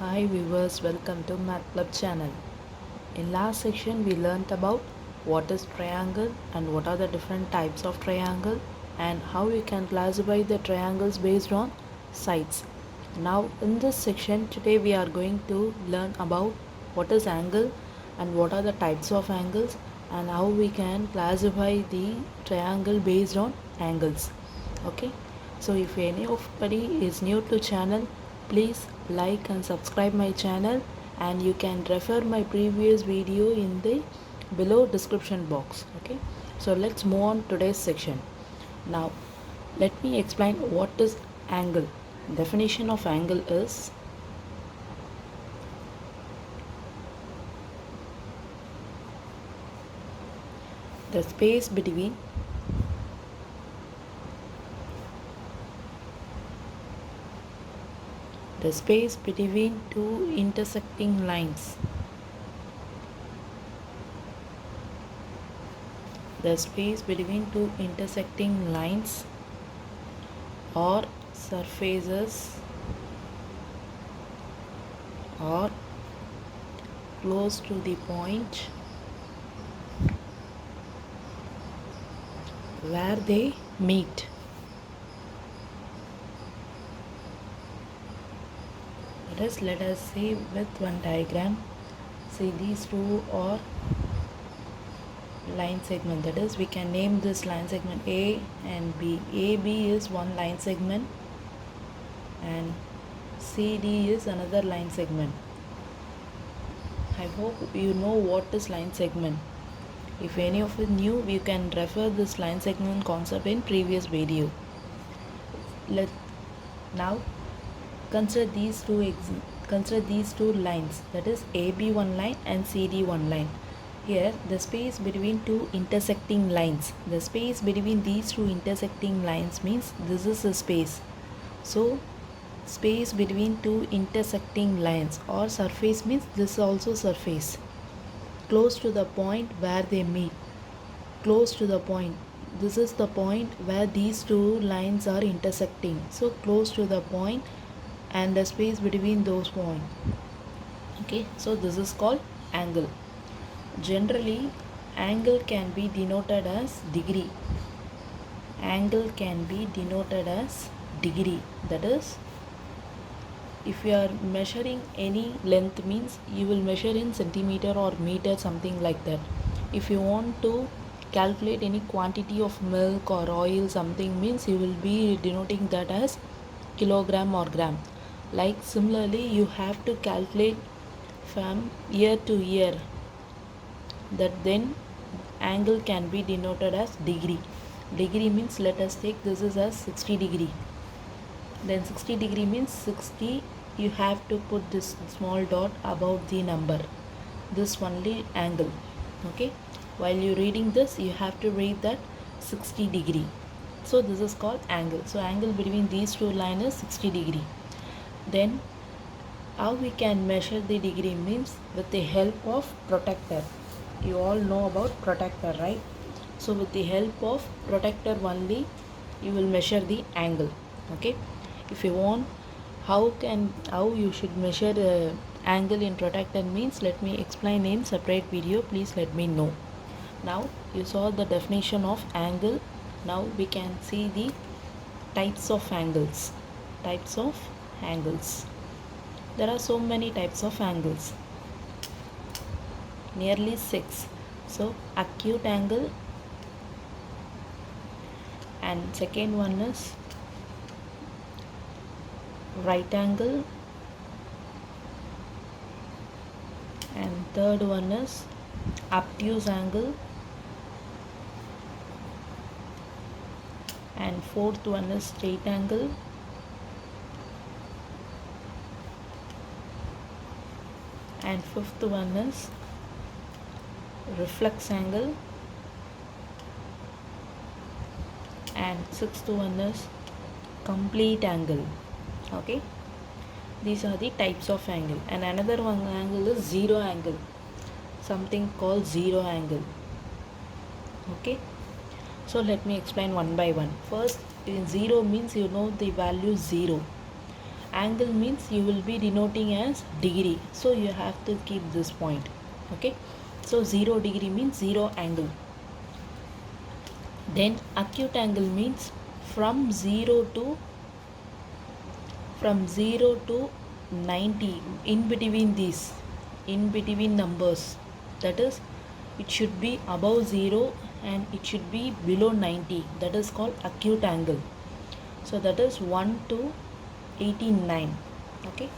Hi viewers, welcome to Math Club channel. In last section we learnt about what is triangle and what are the different types of triangle and how you can classify the triangles based on sides. Now in this section today we are going to learn about what is angle and what are the types of angles and how we can classify the triangle based on angles. Okay, so if anybody is new to channel, please like and subscribe my channel, and you can refer my previous video in the below description box. Okay, so let's move on today's section. Now let me explain what is angle. Definition of angle is the space between two intersecting lines. The space between two intersecting lines or surfaces or close to the point where they meet. Let us see with one diagram. See, these two are line segment, that is we can name this line segment A and B. AB is one line segment and CD is another line segment. I hope you know what is line segment. If any of you new, you can refer this line segment concept in previous video. Let now consider these two lines, that is AB one line and CD one line. Here the space between two intersecting lines, the space between these two intersecting lines means this is a space. So space between two intersecting lines or surface means this is also surface. Close to the point where they meet, close to the point, this is the point where these two lines are intersecting. So close to the point and the space between those points. Okay, so this is called angle. Generally angle can be denoted as degree. Angle can be denoted as degree, that is if you are measuring any length means you will measure in centimeter or meter, something like that. If you want to calculate any quantity of milk or oil, something means you will be denoting that as kilogram or gram. Like similarly you have to calculate from year to year, that then angle can be denoted as degree. Degree means, let us take this is as 60 degree, then 60 degree means 60, you have to put this small dot above the number, this only angle. Okay, while you reading this you have to read that 60 degree. So this is called angle. So angle between these two lines is 60 degree. Then how we can measure the degree means with the help of protractor. You all know about protractor, right? So with the help of protractor only you will measure the angle. Okay, if you want how you should measure angle in protractor means, let me explain in separate video, please let me know. Now you saw the definition of angle. Now we can see the types of angles. Types of angles, there are so many types of angles, nearly 6. So acute angle, and second one is right angle, and third one is obtuse angle, and fourth one is straight angle, and fifth one is reflex angle, and sixth one is complete angle. Okay, these are the types of angle. And another one angle is zero angle, something called zero angle. Okay, so let me explain one by one. First, in zero means you know the value 0, Angle means you will be denoting as degree, so you have to keep this point. Okay, so 0 degree means 0 angle. Then acute angle means from 0 to 90, in between numbers, that is, it should be above 0 and it should be below 90, that is called acute angle. So that is 1 to 89. Okay,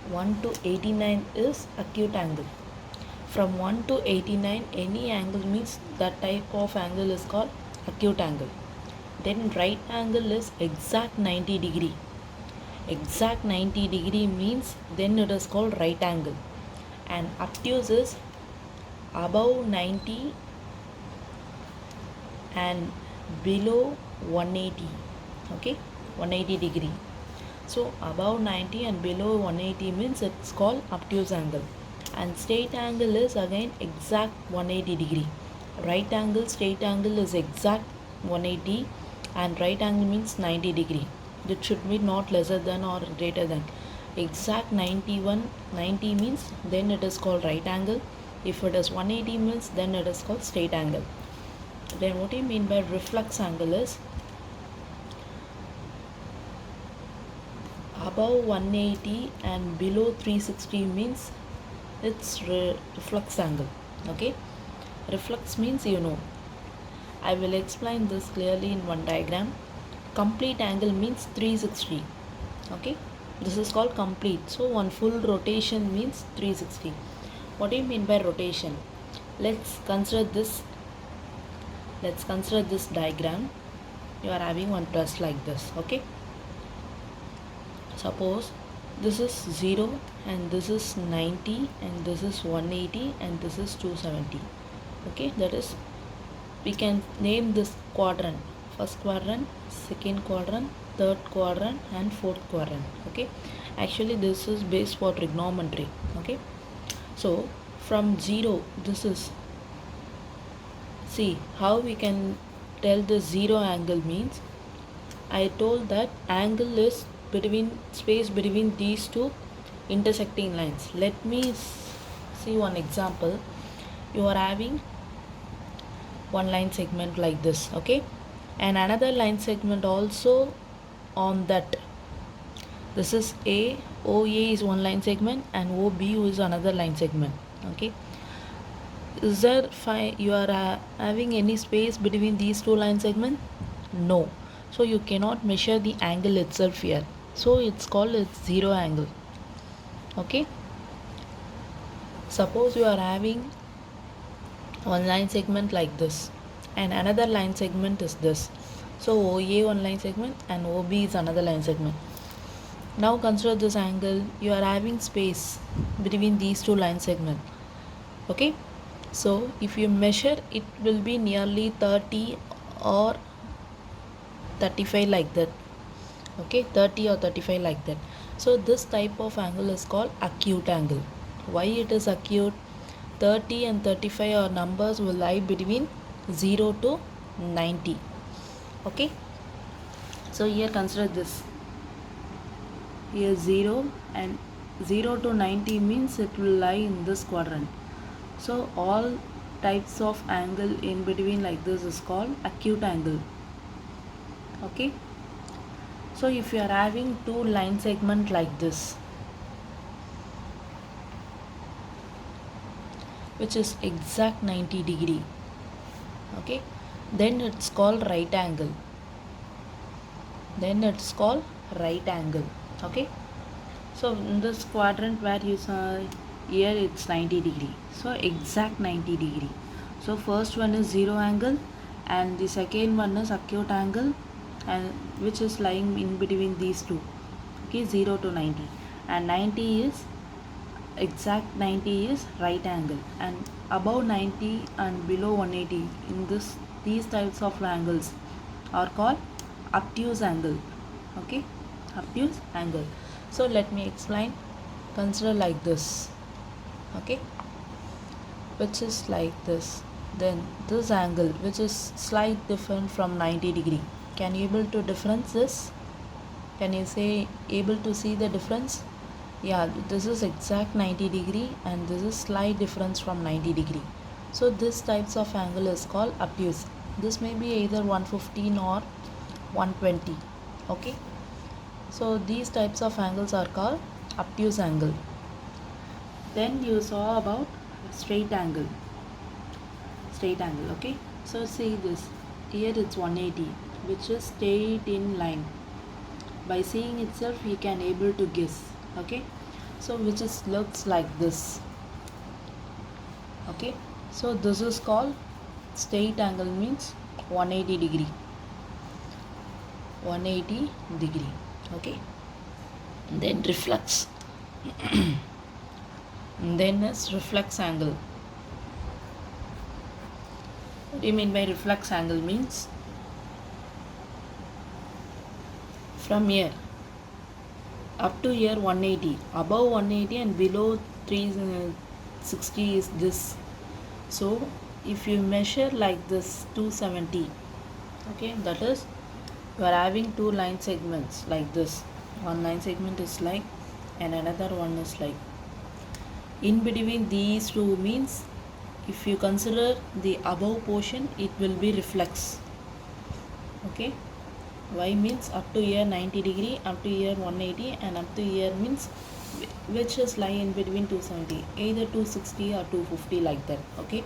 1 to 89 is acute angle. From 1 to 89, any angle means that type of angle is called acute angle. Then right angle is exact 90 degree. Exact 90 degree means then it is called right angle. And obtuse is above 90 and below 180. Okay, 180 degree. So above 90 and below 180 means it's called obtuse angle. And straight angle is again exact 180 degree. Right angle, straight angle is exact 180 and right angle means 90 degree. It should be not lesser than or greater than. Exact 90 means then it is called right angle. If it is 180 means then it is called straight angle. Then what do you mean by reflex angle is above 180 and below 360 means it's reflex angle. Okay, reflex means I will explain this clearly in one diagram. Complete angle means 360. Okay, this is called complete. So one full rotation means 360. What do you mean by rotation? Let's consider this diagram. You are having one press like this. Okay, suppose this is 0 and this is 90 and this is 180 and this is 270. Okay, that is, we can name this quadrant: first quadrant, second quadrant, third quadrant and fourth quadrant. Okay, actually this is based for trigonometry. Okay, so from 0, this is, see how we can tell the 0 angle means, I told that angle is space between these two intersecting lines. Let me see one example. You are having one line segment like this. Okay, and another line segment also on that. This is A, OA is one line segment and OBU is another line segment. Okay, is there you are having any space between these two line segments? No, so you cannot measure the angle itself here, so it's called 0 angle. Okay, suppose you are having one line segment like this and another line segment is this. So OA one line segment and OB is another line segment. Now consider this angle. You are having space between these two line segments. Okay, so if you measure, it will be nearly 30 or 35 like that. Okay, 30 or 35 like that. So this type of angle is called acute angle. Why it is acute? 30 and 35 are numbers will lie between 0 to 90. Okay, so here consider this. Here 0 and 0 to 90 means it will lie in this quadrant. So all types of angle in between like this is called acute angle. Okay, so if you are having two line segment like this, which is exact 90 degree, okay, then it's called right angle. Okay, so in this quadrant where you saw here, it's 90 degree, so exact 90 degree. So first one is 0 angle and the second one is acute angle, and which is lying in between these two. Okay, 0 to 90 and 90 is exact 90 is right angle, and above 90 and below 180 in these types of angles are called obtuse angle. Okay, obtuse angle. So let me explain. Consider like this. Okay, which is like this. Then this angle which is slight different from 90 degree. Can you able to difference this? Can you say able to see the difference? Yeah, this is exact 90 degree and this is slight difference from 90 degree. So this types of angle is called obtuse. This may be either 115 or 120. Okay, so these types of angles are called obtuse angle. Then you saw about straight angle. Okay, so see this, here it's 180, which is straight in line. By seeing itself we can able to guess. Okay, so which is looks like this. Okay, so this is called straight angle, means 180 degree. 180 degree. Okay, and then reflex. And then is reflex angle. What do you mean by reflex angle? Means from here up to here 180, above 180 and below 360 is this. So if you measure like this 270, okay, that is you are having two line segments like this. One line segment is like and another one is like. In between these two means, if you consider the above portion, it will be reflex. Okay, y means up to here 90 degree, up to here 180, and up to here means which is lie in between 270, either 260 or 250, like that. Okay,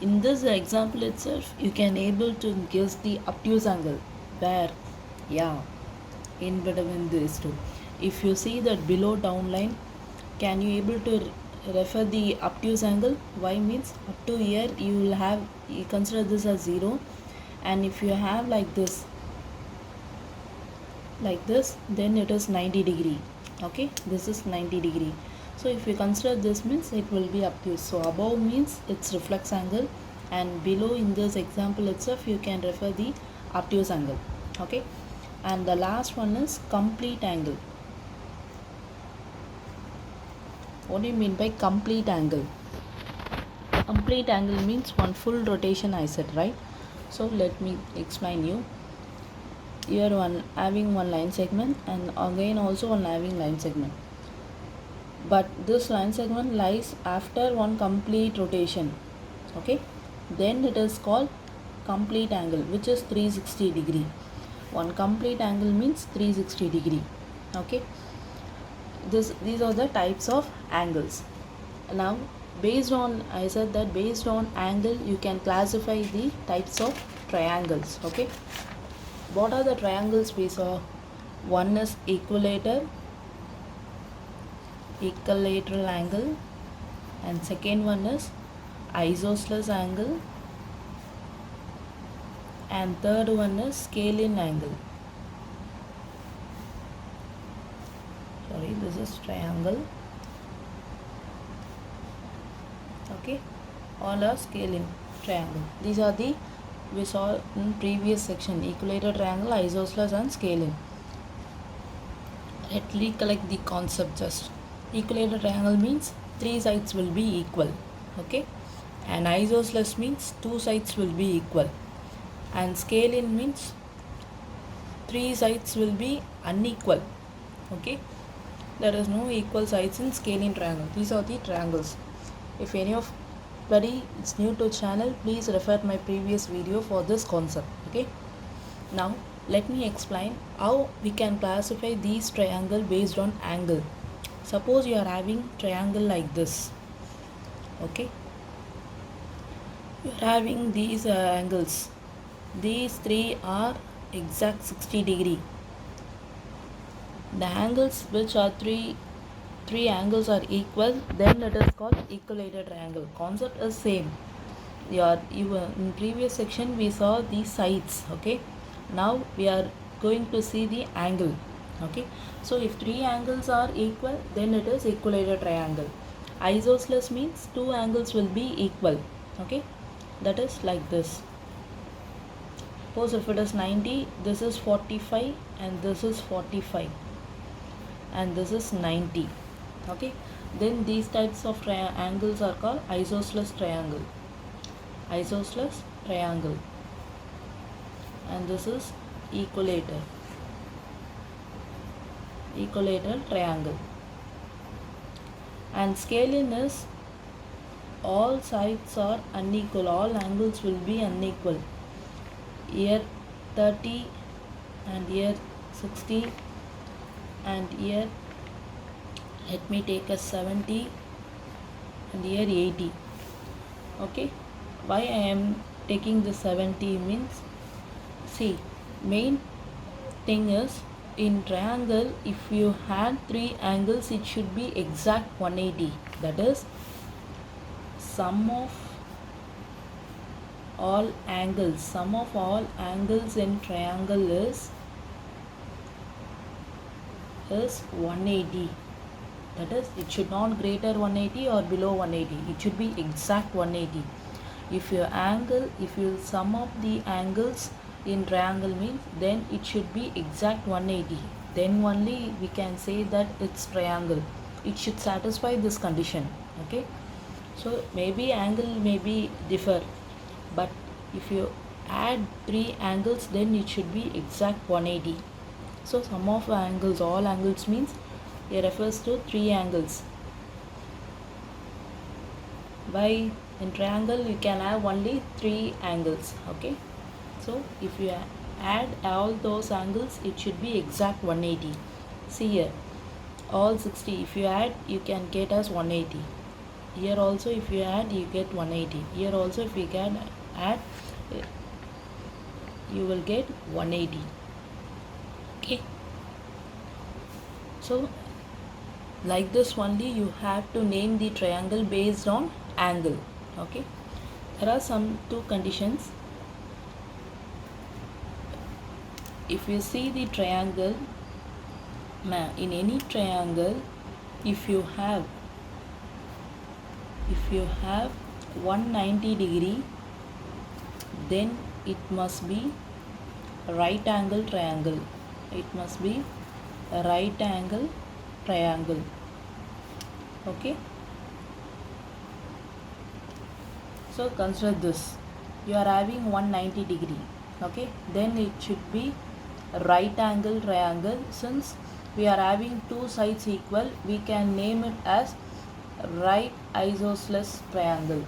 in this example itself you can able to guess the obtuse angle, where in between these two. If you see that below down line, can you able to refer the obtuse angle? Y means up to here you will have, you consider this as 0, and if you have like this, then it is 90 degree. Okay, this is 90 degree. So if you consider this means it will be obtuse. So above means it's reflex angle, and below in this example itself you can refer the obtuse angle. Okay, and the last one is complete angle. What do you mean by complete angle? Complete angle means one full rotation, I said, right? So let me explain you. Here one having one line segment, and again also one having line segment, but this line segment lies after one complete rotation. Okay, then it is called complete angle, which is 360 degree. One complete angle means 360 degree. Okay, these are the types of angles. Now based on, I said that based on angle you can classify the types of triangles. Okay, what are the triangles we saw? One is equilateral angle, and second one is isosceles angle, and third one is scalene angle. Sorry, this is triangle. Okay, all are scalene triangle. These are the we saw in previous section: equilateral triangle, isosceles and scalene. Let's recollect the concept just. Equilateral triangle means three sides will be equal. Okay, and isosceles means two sides will be equal, and scalene means three sides will be unequal. Okay, there is no equal sides in scalene triangle. These are the triangles. If any of buddy is new to channel, please refer my previous video for this concept. Okay, now let me explain how we can classify these triangle based on angle. Suppose you are having triangle like this. Okay, you are having these angles. These three are exact 60 degree. The angles which are three angles are equal, then it is called equilateral triangle. Concept is same. In previous section we saw the sides. Okay, now we are going to see the angle. Okay, so if three angles are equal, then it is equilateral triangle. Isosceles means two angles will be equal. Okay, that is like this. Suppose if it is 90, this is 45, and this is 45, and this is 90. Okay, then these types of angles are called isosceles triangle. Isosceles triangle, and this is equilateral. equilateral triangle. And scalene is all sides are unequal, all angles will be unequal. Here 30 and here 60 and here let me take a 70 and here 80. Okay, why I am taking the 70 means, see, main thing is in triangle if you had 3 angles it should be exact 180, that is sum of all angles in triangle is 180, that is it should not greater 180 or below 180, it should be exact 180. If you sum of the angles in triangle means then it should be exact 180, then only we can say that it's triangle. It should satisfy this condition. Okay, so maybe angle may be differ, but if you add 3 angles then it should be exact 180. So sum of angles, all angles means it refers to 3 angles. By in triangle you can have only 3 angles. Okay, so if you add all those angles it should be exact 180. See here, all 60 if you add you can get as 180. Here also if you add you get 180. Here also if you can add you will get 180. Okay, so like this only you have to name the triangle based on angle. Okay, there are some 2 conditions. If you see the triangle, in any triangle if you have 190 degree then it must be a right angle triangle. It must be a right angle triangle. Okay, so consider this, you are having 190 degree. Okay, then it should be a right angle triangle. Since we are having 2 sides equal, we can name it as right isosceles triangle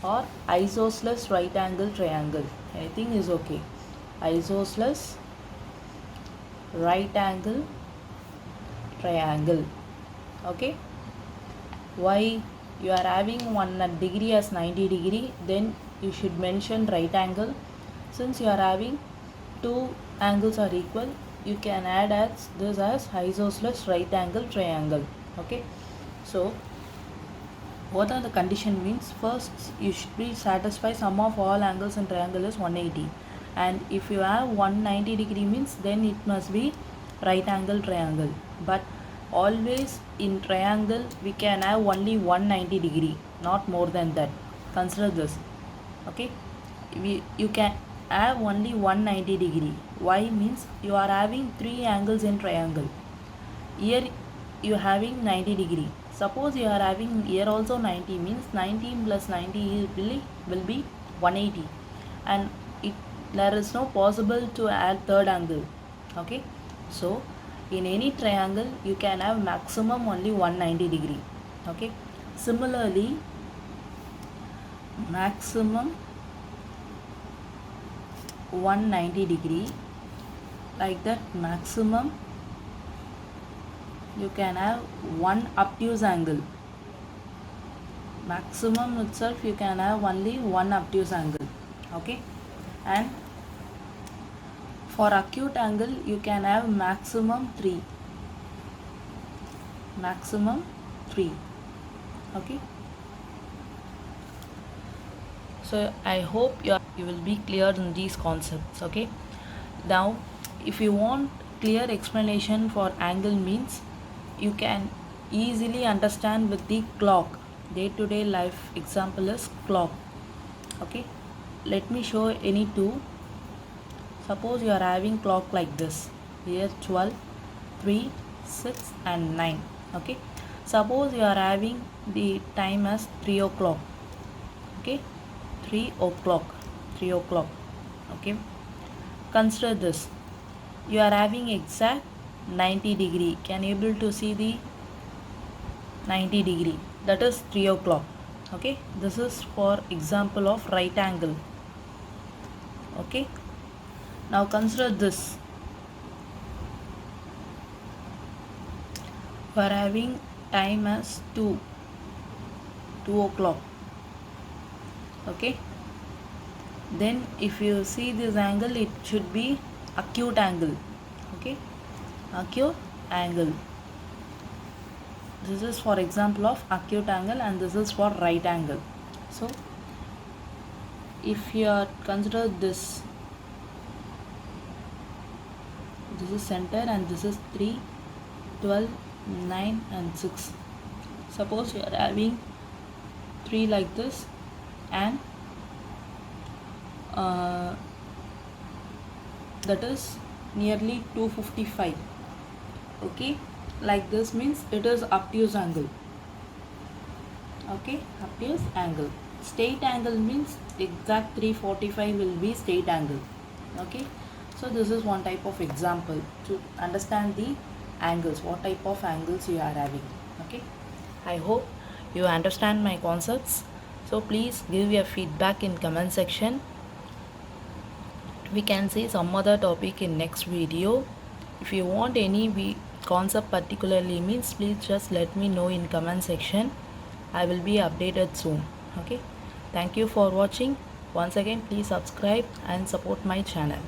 or isosceles right angle triangle. Anything is okay. Isosceles right angle triangle. Okay, why you are having 1 degree as 90 degree, then you should mention right angle. Since you are having 2 angles are equal, you can add as this as isosceles right angle triangle. Okay, so what are the condition means, first you should be satisfy sum of all angles in triangle is 180, and if you have 190 degree means then it must be right angle triangle. But always in triangle we can have only 190 degree, not more than that. Consider this. Okay, you can have only 190 degree. Why means you are having 3 angles in triangle. Here you are having 90 degree. Suppose you are having here also 90 means 90 plus 90 will be 180, and there is no possible to add third angle. Okay, so in any triangle you can have maximum only 190 degree. Okay, similarly maximum 190 degree, like that maximum you can have one obtuse angle. Maximum itself you can have only one obtuse angle. Okay, and for acute angle you can have maximum 3. Okay, so I hope you will be clear in these concepts. Okay, now if you want clear explanation for angle means, you can easily understand with the clock. Day-to-day life example is clock. Okay, let me show any 2. Suppose you are having clock like this, here 12, 3, 6 and 9. Okay, suppose you are having the time as 3 o'clock. Okay, 3 o'clock. Okay, consider this, you are having exact 90 degree. Can you able to see the 90 degree? That is 3 o'clock. Okay, this is for example of right angle. Okay, now consider this. We are having time as 2 o'clock. Okay, then if you see this angle, it should be acute angle. Okay, acute angle. This is for example of acute angle, and this is for right angle. So if you are consider this is center, and this is 3, 12, 9 and 6. Suppose you are having 3 like this, and that is nearly 255. Okay, like this means it is obtuse angle. Okay, obtuse angle. Straight angle means exact 345 will be straight angle. Okay, so this is one type of example to understand the angles, what type of angles you are having. Okay, I hope you understand my concepts. So please give your feedback in comment section. We can see some other topic in next video. If you want any concept particularly means, please just let me know in comment section. I will be updated soon. Okay, thank you for watching. Once again, please subscribe and support my channel.